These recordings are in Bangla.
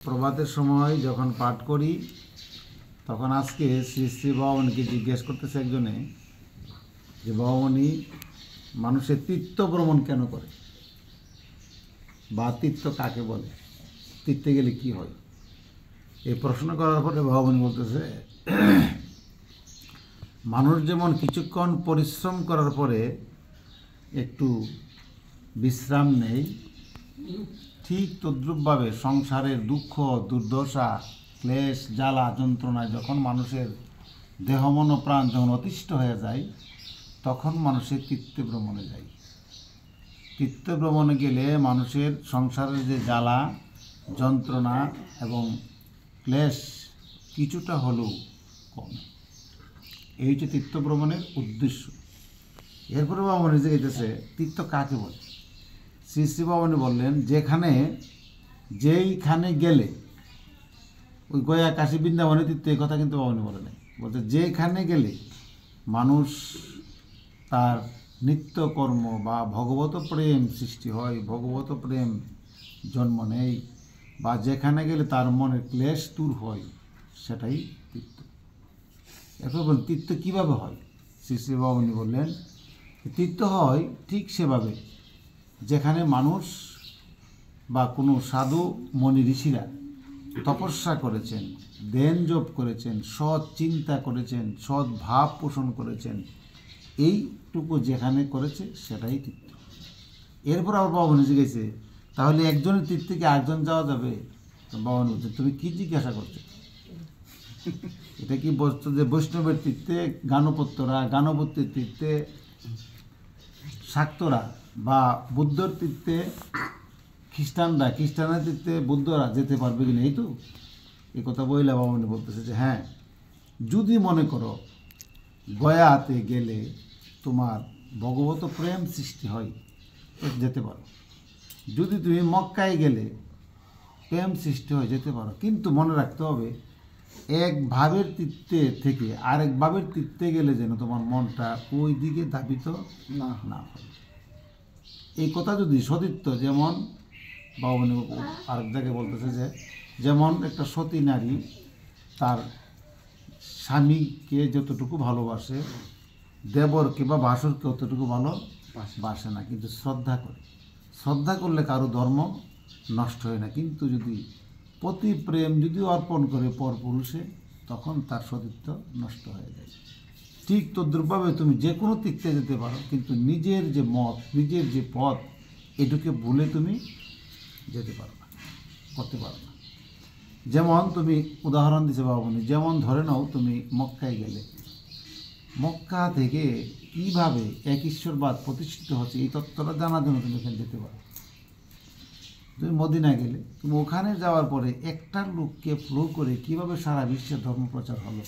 প্রভাতের সময় যখন পাঠ করি তখন আজকে শ্রী শ্রী বাবামণিকে জিজ্ঞেস করতেছে একজনে যে বাবামণি মানুষের তীর্থ ভ্রমণ কেন করে বা তীর্থ কাকে বলে, তীর্থে গেলে কি হয়। এই প্রশ্ন করার পরে বাবামণি বলতেছে মানুষ যেমন কিছুক্ষণ পরিশ্রম করার পরে একটু বিশ্রাম নেই, ঠিক তদ্রূপভাবে সংসারের দুঃখ দুর্দশা ক্লেশ জ্বালা যন্ত্রণায় যখন মানুষের দেহ মন প্রাণ যখন অতিষ্ঠ হয়ে যায় তখন মানুষের তীর্থে ভ্রমণে যায়। তীর্থে ভ্রমণে গেলে মানুষের সংসারের যে জ্বালা যন্ত্রণা এবং ক্লেশ কিছুটা হলেও কমে। এই হচ্ছে তীর্থ ভ্রমণের উদ্দেশ্য। এরপরে বাবামণি জিজ্ঞেস তীর্থ কাকে বলে। শ্রী শ্রী বাবামণি বললেন যেইখানে গেলে, ওই গয়া কাশী বৃন্দাবনে তীর্থ এই কথা কিন্তু বাবামণি বলে নাই, বলতে যেখানে গেলে মানুষ তার নিত্যকর্ম বা ভগবত প্রেম সৃষ্টি হয়, ভগবত প্রেম জন্ম নেয়, বা যেখানে গেলে তার মনের ক্লেশ দূর হয়, সেটাই তীর্থ। এরপর বলেন তীর্থ কীভাবে হয়। শ্রী শ্রী বাবামণি বললেন তীর্থ হয় ঠিক সেভাবে যেখানে মানুষ বা কোনো সাধু মনি ঋষিরা তপস্যা করেছেন, ধ্যান জপ করেছেন, সৎ চিন্তা করেছেন, সৎ ভাব পোষণ করেছেন, এইটুকু যেখানে করেছে সেটাই তীর্থ। এরপর আবার বাবামণি জিজ্ঞেসে তাহলে একজনের তীর্থে কি আরেকজন যাওয়া যাবে। বাবামণি বলছে তুমি কী জিজ্ঞাসা করছো, এটা কি বলছো যে বৈষ্ণবের তীর্থে গানপত্যের তীর্থে শাক্তরা বা বুদ্ধর তীর্থে খ্রিস্টানের তীর্থে বুদ্ধরা যেতে পারবে কিনা, এই তো এই কথা বইলে বাবামণি বলতেছে যে হ্যাঁ, যদি মনে করো গয়াতে গেলে তোমার ভগবত প্রেম সৃষ্টি হয় যেতে পারো, যদি তুমি মক্কায় গেলে প্রেম সৃষ্টি হয় যেতে পারো, কিন্তু মনে রাখতে হবে এক ভাবের তীর্থে থেকে আরেক ভাবের তীর্থে গেলে যেন তোমার মনটা ওই দিকে ধাবিত না হয়। এই কথা যদি সতীত্ব, যেমন বাবামণি আরেক জায়গায় বলতেছে যে যেমন একটা সতী নারী তার স্বামীকে যতটুকু ভালোবাসে, দেবরকে বা ভাসুরকে অতটুকু ভালোবাসে না, কিন্তু শ্রদ্ধা করলে কারো ধর্ম নষ্ট হয় না, কিন্তু যদি পতি প্রেম যদি অর্পণ করে পরপুরুষে তখন তার সতীত্ব নষ্ট হয়ে যায়। ঠিক তদ্রূপভাবে তুমি যে কোনো তীর্থে যেতে পারো, কিন্তু নিজের যে মত, নিজের যে পথ, এটুকে ভুলে তুমি যেতে পারো না, করতে পারো না। যেমন তুমি উদাহরণ দিছে বাবামণি, যেমন ধরে নাও তুমি মক্কায় গেলে, মক্কা থেকে কীভাবে এক ঈশ্বরবাদ প্রতিষ্ঠিত হচ্ছে এই তত্ত্বটা জানার জন্য তুমি এখানে যেতে পারো। তুমি মদিনা গেলে, তুমি ওখানে যাওয়ার পরে একটা লোককে ফ্লো করে কীভাবে সারা বিশ্বের ধর্ম প্রচার হলো,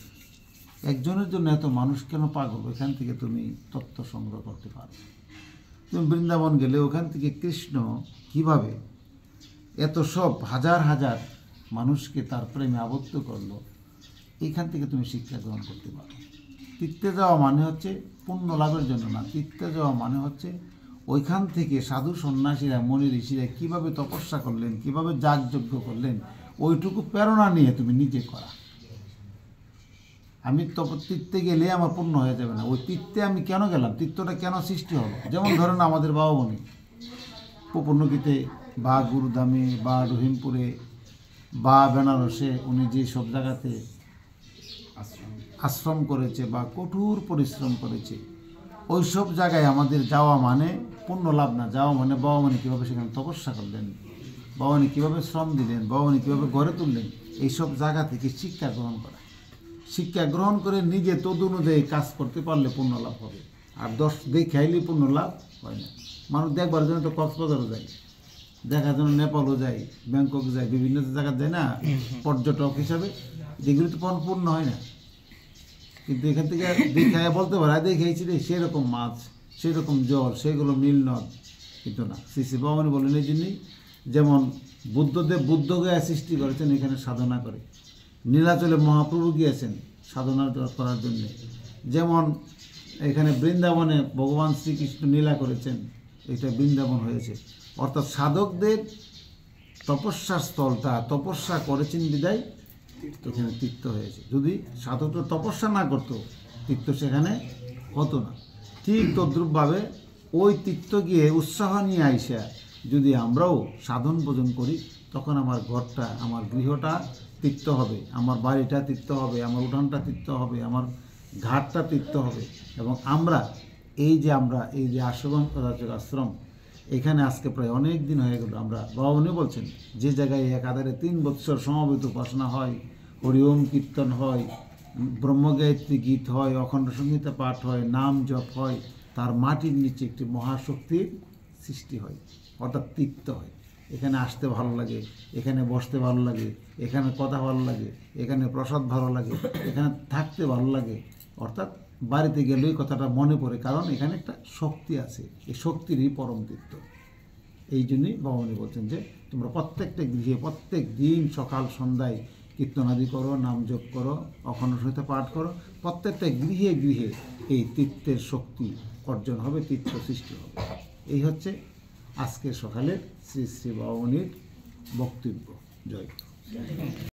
একজনের জন্য এত মানুষ কেন পাগল, এখান থেকে তুমি তত্ত্ব সংগ্রহ করতে পারো। তুমি বৃন্দাবন গেলে ওখান থেকে কৃষ্ণ কীভাবে এত সব হাজার হাজার মানুষকে তার প্রেমে আবদ্ধ করলো, এইখান থেকে তুমি শিক্ষা গ্রহণ করতে পারো। তীর্থে যাওয়া মানে হচ্ছে পুণ্য লাভের জন্য না, তীর্থে যাওয়া মানে হচ্ছে ওইখান থেকে সাধু সন্ন্যাসীরা মনি ঋষিরা কীভাবে তপস্যা করলেন, কীভাবে যাগযজ্ঞ করলেন, ওইটুকু প্রেরণা নিয়ে তুমি নিজে করা। আমি তীর্থে গেলে আমার পূর্ণ হয়ে যাবে না, ওই তীর্থে আমি কেন গেলাম, তীর্থটা কেন সৃষ্টি হলো। যেমন ধরেন আমাদের বাবামণি পূর্ণগীতে বা গুরুধামে বা রহিমপুরে বা বেনারসে উনি যে সব জায়গাতে আশ্রম করেছে বা কঠোর পরিশ্রম করেছে, ওই সব জায়গায় আমাদের যাওয়া মানে পূর্ণ লাভ না। যাওয়া মানে বাবামণি কীভাবে সেখানে তপস্যা করলেন, বাবামণি কীভাবে শ্রম দিলেন, বাবামণি কীভাবে গড়ে তুললেন, এইসব জায়গা থেকে শিক্ষা গ্রহণ করা। শিক্ষা গ্রহণ করে নিজে তদ অনুযায়ী কাজ করতে পারলে পূর্ণ লাভ হবে, আর দশ দেখাইলে পূর্ণ লাভ হয় না। মানুষ দেখবার জন্য তো কক্সবাজারও যায়, দেখার জন্য নেপালও যায়, ব্যাংকক যায়, বিভিন্ন জায়গা যায় না পর্যটক হিসাবে, যেগুলো তো পূর্ণ হয় না। কিন্তু এখান থেকে দেখায় বলতে পারে দেখাইছি রে সেরকম মাছ, সেরকম জল, সেগুলো নীল নদ, কিন্তু না। শ্রী শ্রী বাবামণি বলেন এই জন্যই, যেমন বুদ্ধদেব বুদ্ধগয়া সৃষ্টি করেছেন এখানে সাধনা করে, নীলাচলে মহাপ্রভু গিয়েছেন সাধনা করার জন্যে, যেমন এখানে বৃন্দাবনে ভগবান শ্রীকৃষ্ণ লীলা করেছেন, এটা বৃন্দাবন হয়েছে। অর্থাৎ সাধকদের তপস্যার স্থলটা তপস্যা করেছেন বিদায় এখানে তীর্থ হয়েছে। যদি সাধক তপস্যা না করতো তীর্থ সেখানে হতো না। ঠিক তদ্রূপভাবে ওই তীর্থ গিয়ে উৎসাহ নিয়ে আইসা যদি আমরাও সাধন ভোজন করি, তখন আমার ঘরটা, আমার গৃহটা তীর্থ হবে, আমার বাড়িটা তীর্থ হবে, আমার উঠানটা তীর্থ হবে, আমার ঘাটটা তীর্থ হবে। এবং আমরা এই যে আশ্রম আশ্রম এখানে আজকে প্রায় অনেক দিন হয়ে গেল। আমরা বাবা উনি বলছেন যে জায়গায় একাধারে 3 বৎসর সমবেত উপাসনা হয়, হরিওম কীর্তন হয়, ব্রহ্মগায়ত্রী গীত হয়, অখণ্ড সংহিতা পাঠ হয়, নাম জপ হয়, তার মাটির নিচে একটি মহাশক্তির সৃষ্টি হয়, অর্থাৎ তীর্থ হয়। এখানে আসতে ভালো লাগে, এখানে বসতে ভালো লাগে, এখানে কথা ভালো লাগে, এখানে প্রসাদ ভালো লাগে, এখানে থাকতে ভালো লাগে। অর্থাৎ বাড়িতে গেলেই কথাটা মনে পড়ে, কারণ এখানে একটা শক্তি আছে, এই শক্তিরই পরম তীর্থ। এই জন্যই বাবামণি বলছেন যে তোমরা প্রত্যেকটা গৃহে প্রত্যেক দিন সকাল সন্ধ্যায় কীর্তনাদি করো, নাম জপ করো, অখণ্ড সংহিতা পাঠ করো। প্রত্যেকটা গৃহে গৃহে এই তীর্থের শক্তি অর্জন হবে, তীর্থ সৃষ্টি হবে। এই হচ্ছে আজকের সকালের শ্রী শ্রী বাবামণির বক্তব্য। জয়।